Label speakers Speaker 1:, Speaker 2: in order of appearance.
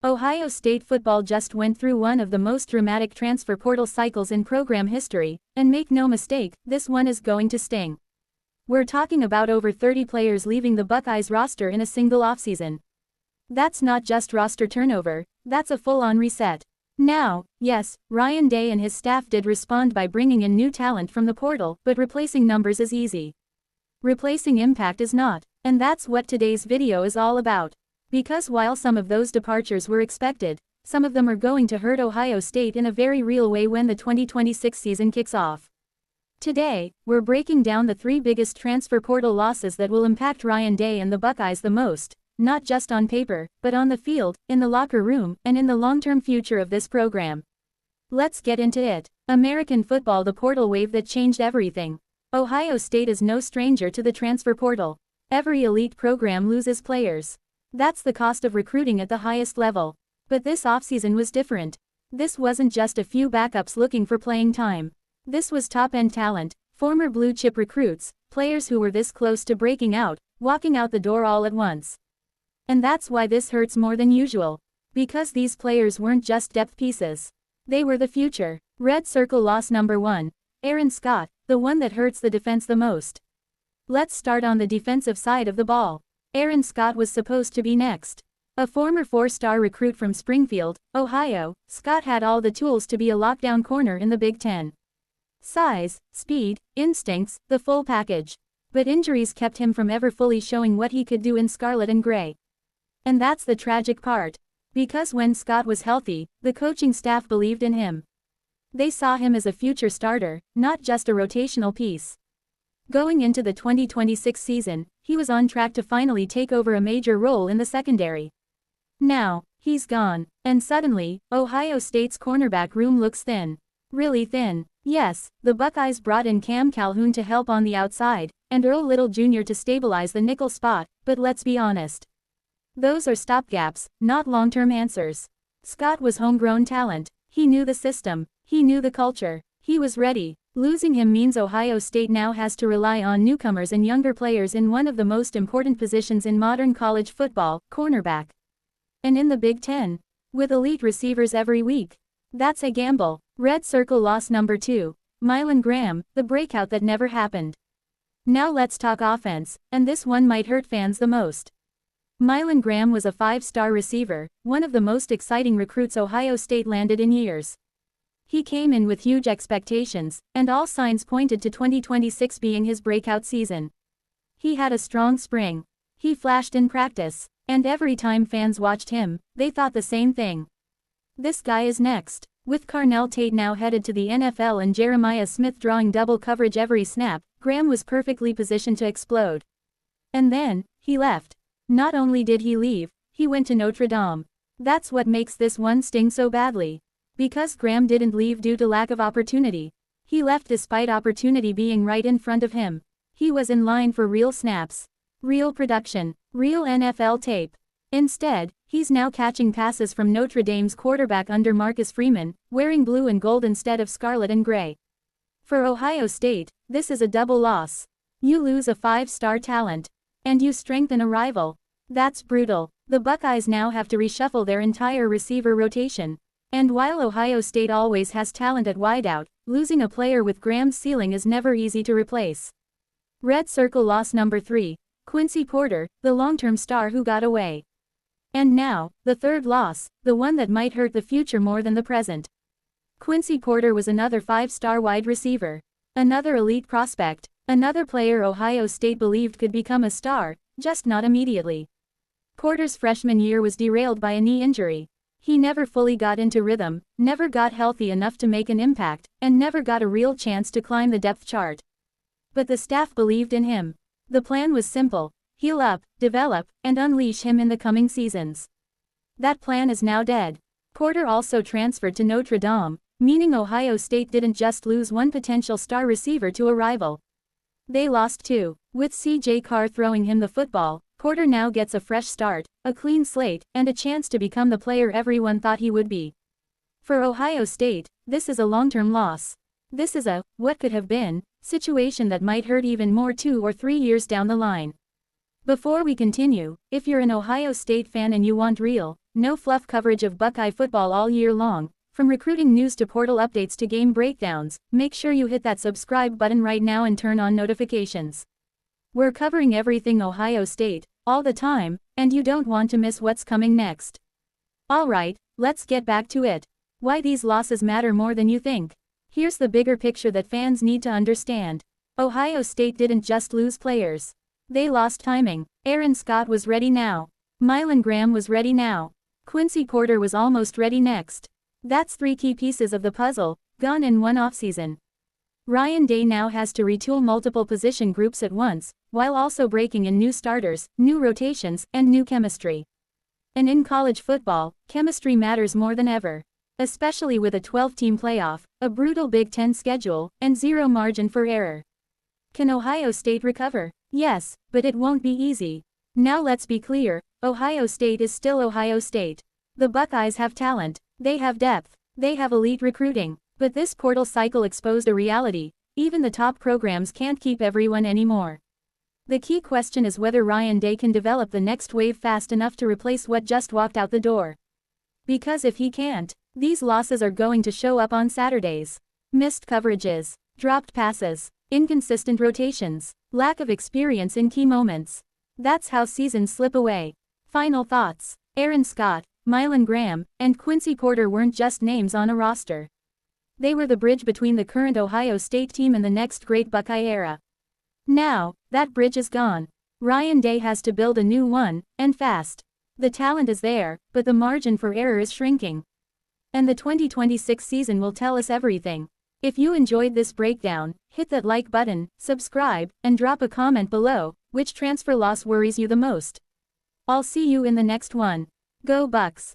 Speaker 1: Ohio State football just went through one of the most dramatic transfer portal cycles in program history, and make no mistake, this one is going to sting. We're talking about over 30 players leaving the Buckeyes roster in a single offseason. That's not just roster turnover, that's a full-on reset. Now, yes, Ryan Day and his staff did respond by bringing in new talent from the portal, but replacing numbers is easy. Replacing impact is not, and that's what today's video is all about. Because while some of those departures were expected, some of them are going to hurt Ohio State in a very real way when the 2026 season kicks off. Today, we're breaking down the 3 biggest transfer portal losses that will impact Ryan Day and the Buckeyes the most, not just on paper, but on the field, in the locker room, and in the long-term future of this program. Let's get into it. American football, the portal wave that changed everything. Ohio State is no stranger to the transfer portal. Every elite program loses players. That's the cost of recruiting at the highest level. But this offseason was different. This wasn't just a few backups looking for playing time. This was top-end talent, former blue-chip recruits, players who were this close to breaking out, walking out the door all at once. And that's why this hurts more than usual. Because these players weren't just depth pieces. They were the future. Red Circle loss number 1. Aaron Scott, the one that hurts the defense the most. Let's start on the defensive side of the ball. Aaron Scott was supposed to be next. A former 4-star recruit from Springfield, Ohio, Scott had all the tools to be a lockdown corner in the Big Ten. Size, speed, instincts, the full package. But injuries kept him from ever fully showing what he could do in scarlet and gray. And that's the tragic part. Because when Scott was healthy, the coaching staff believed in him. They saw him as a future starter, not just a rotational piece. Going into the 2026 season, he was on track to finally take over a major role in the secondary. Now, he's gone, and suddenly, Ohio State's cornerback room looks thin. Really thin. Yes, the Buckeyes brought in Cam Calhoun to help on the outside, and Earl Little Jr. to stabilize the nickel spot, but let's be honest. Those are stopgaps, not long-term answers. Scott was homegrown talent. He knew the system. He knew the culture. He was ready. Losing him means Ohio State now has to rely on newcomers and younger players in one of the most important positions in modern college football, cornerback. And in the Big Ten, with elite receivers every week. That's a gamble. Red Circle loss number 2. Mylan Graham, the breakout that never happened. Now let's talk offense, and this one might hurt fans the most. Mylan Graham was a 5-star receiver, one of the most exciting recruits Ohio State landed in years. He came in with huge expectations, and all signs pointed to 2026 being his breakout season. He had a strong spring. He flashed in practice, and every time fans watched him, they thought the same thing. This guy is next. With Carnell Tate now headed to the NFL and Jeremiah Smith drawing double coverage every snap, Graham was perfectly positioned to explode. And then, he left. Not only did he leave, he went to Notre Dame. That's what makes this one sting so badly. Because Graham didn't leave due to lack of opportunity. He left despite opportunity being right in front of him. He was in line for real snaps, real production, real NFL tape. Instead, he's now catching passes from Notre Dame's quarterback under Marcus Freeman, wearing blue and gold instead of scarlet and gray. For Ohio State, this is a double loss. You lose a 5-star talent. And you strengthen a rival. That's brutal. The Buckeyes now have to reshuffle their entire receiver rotation. And while Ohio State always has talent at wideout, losing a player with Graham's ceiling is never easy to replace. Red Circle loss number 3. Quincy Porter, the long-term star who got away. And now, the third loss, the one that might hurt the future more than the present. Quincy Porter was another 5-star wide receiver. Another elite prospect. Another player Ohio State believed could become a star, just not immediately. Porter's freshman year was derailed by a knee injury. He never fully got into rhythm, never got healthy enough to make an impact, and never got a real chance to climb the depth chart. But the staff believed in him. The plan was simple: heal up, develop, and unleash him in the coming seasons. That plan is now dead. Porter also transferred to Notre Dame, meaning Ohio State didn't just lose one potential star receiver to a rival. They lost 2. With C.J. Carr throwing him the football, Porter now gets a fresh start, a clean slate, and a chance to become the player everyone thought he would be. For Ohio State, this is a long-term loss. This is a what could have been situation that might hurt even more 2 or 3 years down the line. Before we continue, if you're an Ohio State fan and you want real, no fluff coverage of Buckeye football all year long. From recruiting news to portal updates to game breakdowns, make sure you hit that subscribe button right now and turn on notifications. We're covering everything Ohio State, all the time, and you don't want to miss what's coming next. Alright, let's get back to it. Why these losses matter more than you think. Here's the bigger picture that fans need to understand. Ohio State didn't just lose players. They lost timing. Aaron Scott was ready now. Mylan Graham was ready now. Quincy Porter was almost ready next. That's 3 key pieces of the puzzle, gone in one offseason. Ryan Day now has to retool multiple position groups at once, while also breaking in new starters, new rotations, and new chemistry. And in college football, chemistry matters more than ever. Especially with a 12-team playoff, a brutal Big Ten schedule, and zero margin for error. Can Ohio State recover? Yes, but it won't be easy. Now let's be clear, Ohio State is still Ohio State. The Buckeyes have talent, they have depth, they have elite recruiting, but this portal cycle exposed a reality: even the top programs can't keep everyone anymore. The key question is whether Ryan Day can develop the next wave fast enough to replace what just walked out the door. Because if he can't, these losses are going to show up on Saturdays. Missed coverages, dropped passes, inconsistent rotations, lack of experience in key moments. That's how seasons slip away. Final thoughts. Aaron Scott, Mylan Graham, and Quincy Porter weren't just names on a roster. They were the bridge between the current Ohio State team and the next great Buckeye era. Now, that bridge is gone. Ryan Day has to build a new one, and fast. The talent is there, but the margin for error is shrinking. And the 2026 season will tell us everything. If you enjoyed this breakdown, hit that like button, subscribe, and drop a comment below. Which transfer loss worries you the most? I'll see you in the next one. Go Bucks!